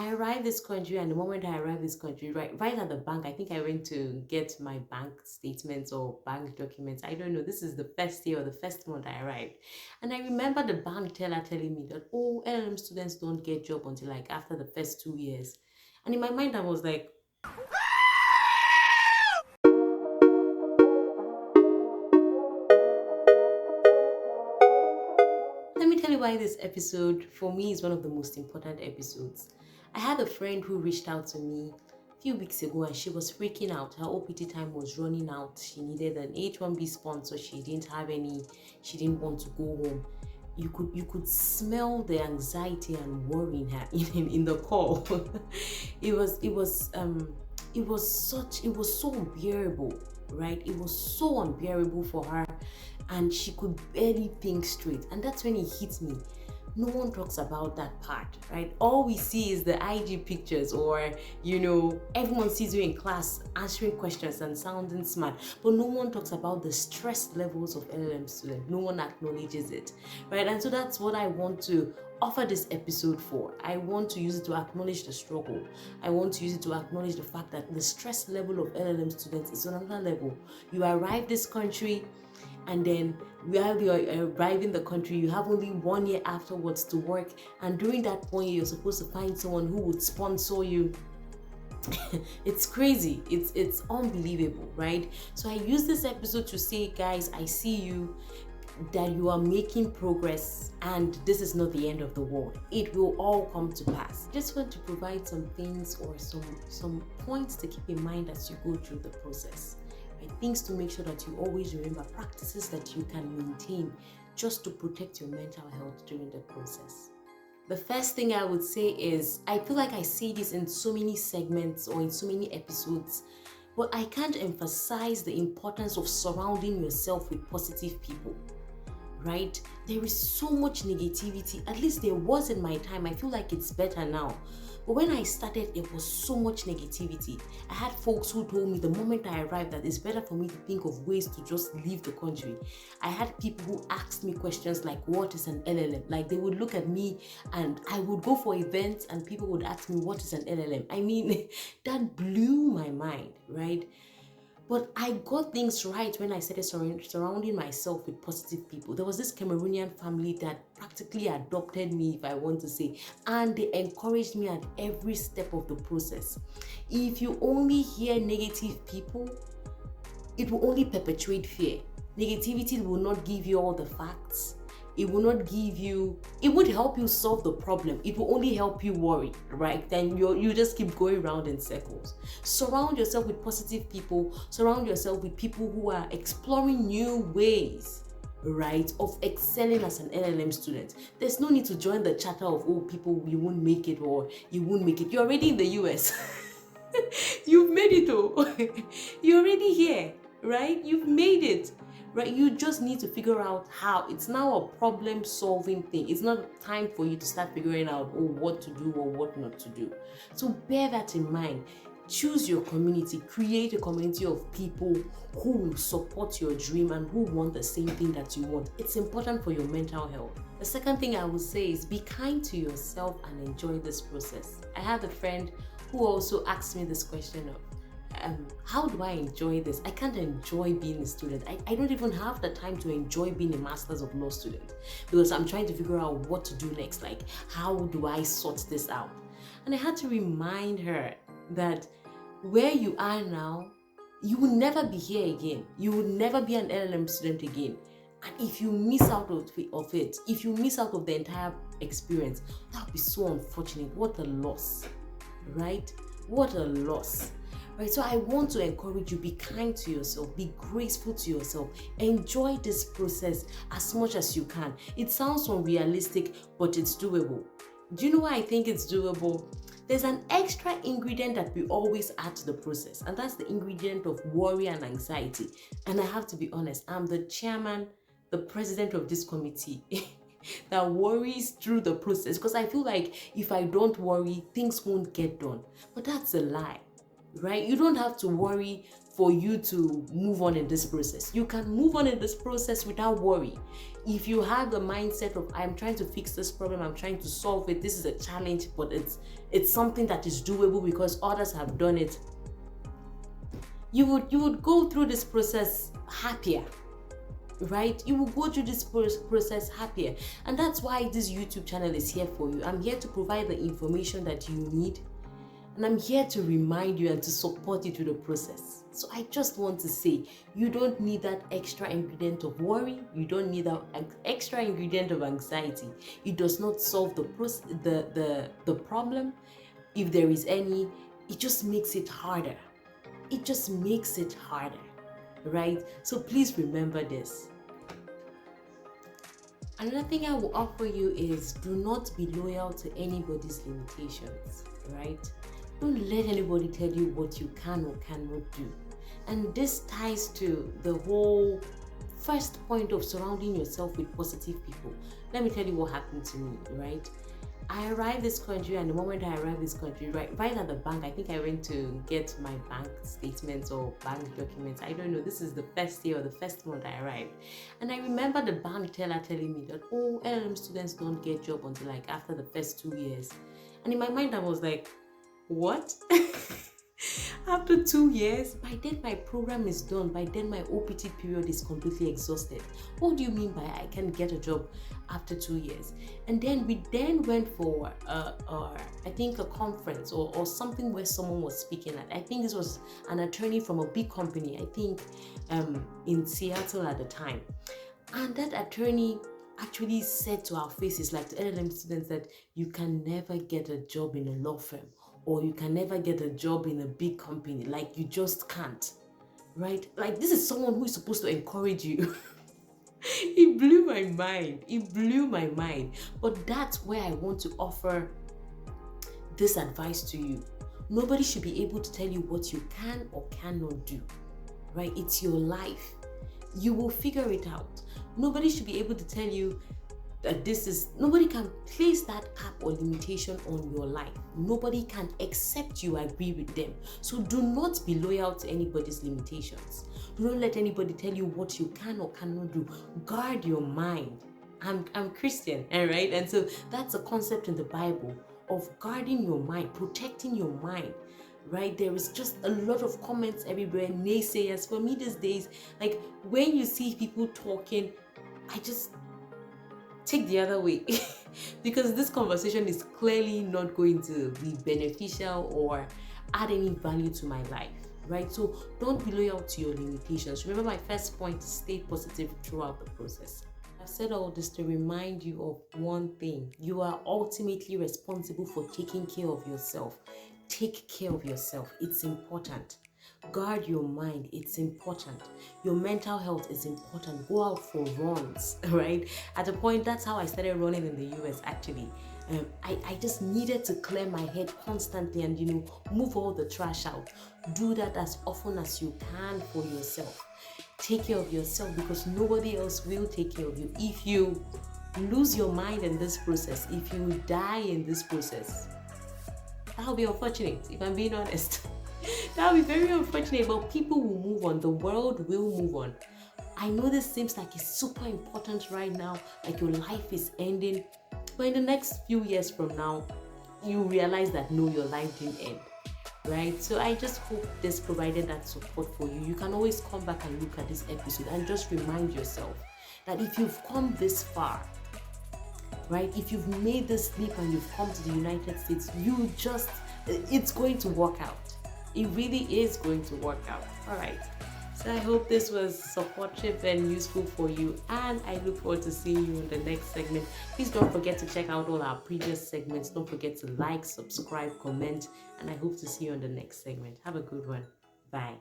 I arrived this country, and the moment I arrived this country, right at the bank, I think I went to get my bank statements or bank documents. I don't know. This is the first day or the first month I arrived. And I remember the bank teller telling me that, oh, LLM students don't get job until like after the first 2 years. And in my mind, I was like, let me tell you why this episode for me is one of the most important episodes. I had a friend who reached out to me a few weeks ago and she was freaking out. Her OPT time was running out. She needed an H1B sponsor. She didn't have any. She didn't want to go home. You could smell the anxiety and worry in her in the call. It was so unbearable, right? It was so unbearable for her, and she could barely think straight. And that's when it hit me. No one talks about that part, right? All we see is the IG pictures, or everyone sees you in class answering questions and sounding smart, but no one talks about the stress levels of LLM students. No one acknowledges it, right? And so that's what I want to offer this episode for. I want to use it to acknowledge the struggle. I want to use it to acknowledge the fact that the stress level of LLM students is on another level. You arrive this country, and then while you're arriving in the country, you have only 1 year afterwards to work, and during that 1 year you're supposed to find someone who would sponsor you. It's crazy. It's unbelievable, right? So I use this episode to say, guys, I see you, that you are making progress, and this is not the end of the world. It will all come to pass. Just want to provide some things or some points to keep in mind as you go through the process. And things to make sure that you always remember, practices that you can maintain just to protect your mental health during the process. The first thing I would say is, I feel like I say this in so many segments or in so many episodes, but I can't emphasize the importance of surrounding yourself with positive people, right? There is so much negativity, at least there was in my time. I feel like it's better now. But when I started, there was so much negativity. I had folks who told me the moment I arrived that it's better for me to think of ways to just leave the country. I had people who asked me questions like, what is an LLM? Like, they would look at me, and I would go for events and people would ask me, what is an LLM? I mean, that blew my mind, right? But I got things right when I started surrounding myself with positive people. There was this Cameroonian family that practically adopted me, if I want to say, and they encouraged me at every step of the process. If you only hear negative people, it will only perpetuate fear. Negativity will not give you all the facts. It will not give you, it would help you solve the problem. It will only help you worry, right? Then you just keep going around in circles. Surround yourself with positive people. Surround yourself with people who are exploring new ways, right, of excelling as an LLM student. There's no need to join the chatter of, oh, people, you won't make it, or you won't make it. You're already in the US. You've made it, oh. You're already here, right? You've made it. Right, you just need to figure out how. It's now a problem solving thing. It's not time for you to start figuring out what to do or what not to do. So bear that in mind. Choose your community. Create a community of people who will support your dream and who want the same thing that you want. It's important for your mental health. The second thing I would say is, be kind to yourself and enjoy this process. I had a friend who also asked me this question of, how do I enjoy this? I can't enjoy being a student. I don't even have the time to enjoy being a Masters of Law student, because I'm trying to figure out what to do next. Like, how do I sort this out? And I had to remind her that where you are now, you will never be here again. You will never be an LLM student again. And if you miss out of it, if you miss out of the entire experience, that would be so unfortunate. What a loss, right? What a loss. Right, so I want to encourage you, be kind to yourself, be graceful to yourself, enjoy this process as much as you can. It sounds unrealistic, but it's doable. Do you know why I think it's doable? There's an extra ingredient that we always add to the process, and that's the ingredient of worry and anxiety. And I have to be honest, I'm the chairman, the president of this committee that worries through the process, because I feel like if I don't worry, things won't get done. But that's a lie. Right? You don't have to worry for you to move on in this process. You can move on in this process without worry. If you have the mindset of I'm trying to fix this problem, I'm trying to solve it, this is a challenge, but it's something that is doable because others have done it, you would go through this process happier, right? You will go through this process happier. And that's why this YouTube channel is here for you. I'm here to provide the information that you need, and I'm here to remind you and to support you through the process. So I just want to say, you don't need that extra ingredient of worry. You don't need that extra ingredient of anxiety. It does not solve the problem, if there is any. It just makes it harder. It just makes it harder, right? So please remember this. Another thing I will offer you is, do not be loyal to anybody's limitations, right? Don't let anybody tell you what you can or cannot do. And this ties to the whole first point of surrounding yourself with positive people. Let me tell you what happened to me, right? I arrived this country, and the moment I arrived this country, right at the bank, I think I went to get my bank statements or bank documents. I don't know. This is the first day or the first month I arrived. And I remember the bank teller telling me that, oh, LLM students don't get job until like after the first 2 years. And in my mind, I was like, what? After 2 years? By then my program is done. By then my OPT period is completely exhausted. What do you mean by I can get a job after 2 years? And then we went for I think a conference or something where someone was speaking at. I think this was an attorney from a big company, I think in Seattle at the time. And that attorney actually said to our faces, like to LLM students, that you can never get a job in a law firm, or you can never get a job in a big company. Like, you just can't, right? Like, this is someone who is supposed to encourage you. It blew my mind. It blew my mind. But that's where I want to offer this advice to you. Nobody should be able to tell you what you can or cannot do, right? It's your life. You will figure it out. Nobody should be able to tell you that nobody can place that cap or limitation on your life. Nobody can, except you agree with them. So do not be loyal to anybody's limitations. Do not let anybody tell you what you can or cannot do. Guard your mind. I'm Christian, right? And so that's a concept in the Bible of guarding your mind, protecting your mind, right? There is just a lot of comments everywhere, naysayers. For me these days, like when you see people talking, I just take the other way because this conversation is clearly not going to be beneficial or add any value to my life, right? So don't be loyal to your limitations. Remember, my first point is stay positive throughout the process. I've said all this to remind you of one thing. You are ultimately responsible for taking care of yourself. Take care of yourself. It's important. Guard your mind. It's important. Your mental health is important. Go out for runs, right? At a point, that's how I started running in the US, actually. I just needed to clear my head constantly and, move all the trash out. Do that as often as you can for yourself. Take care of yourself, because nobody else will take care of you. If you lose your mind in this process, if you die in this process, that'll be unfortunate, if I'm being honest. That'll be very unfortunate, but people will move on. The world will move on. I know this seems like it's super important right now, like your life is ending, but in the next few years from now, you realize that no, your life didn't end, right? So I just hope this provided that support for you. You can always come back and look at this episode and just remind yourself that if you've come this far, right, if you've made this leap and you've come to the United States, it's going to work out. It really is going to work out. All right. So I hope this was supportive and useful for you, and I look forward to seeing you in the next segment. Please don't forget to check out all our previous segments. Don't forget to like, subscribe, comment, and I hope to see you in the next segment. Have a good one. Bye.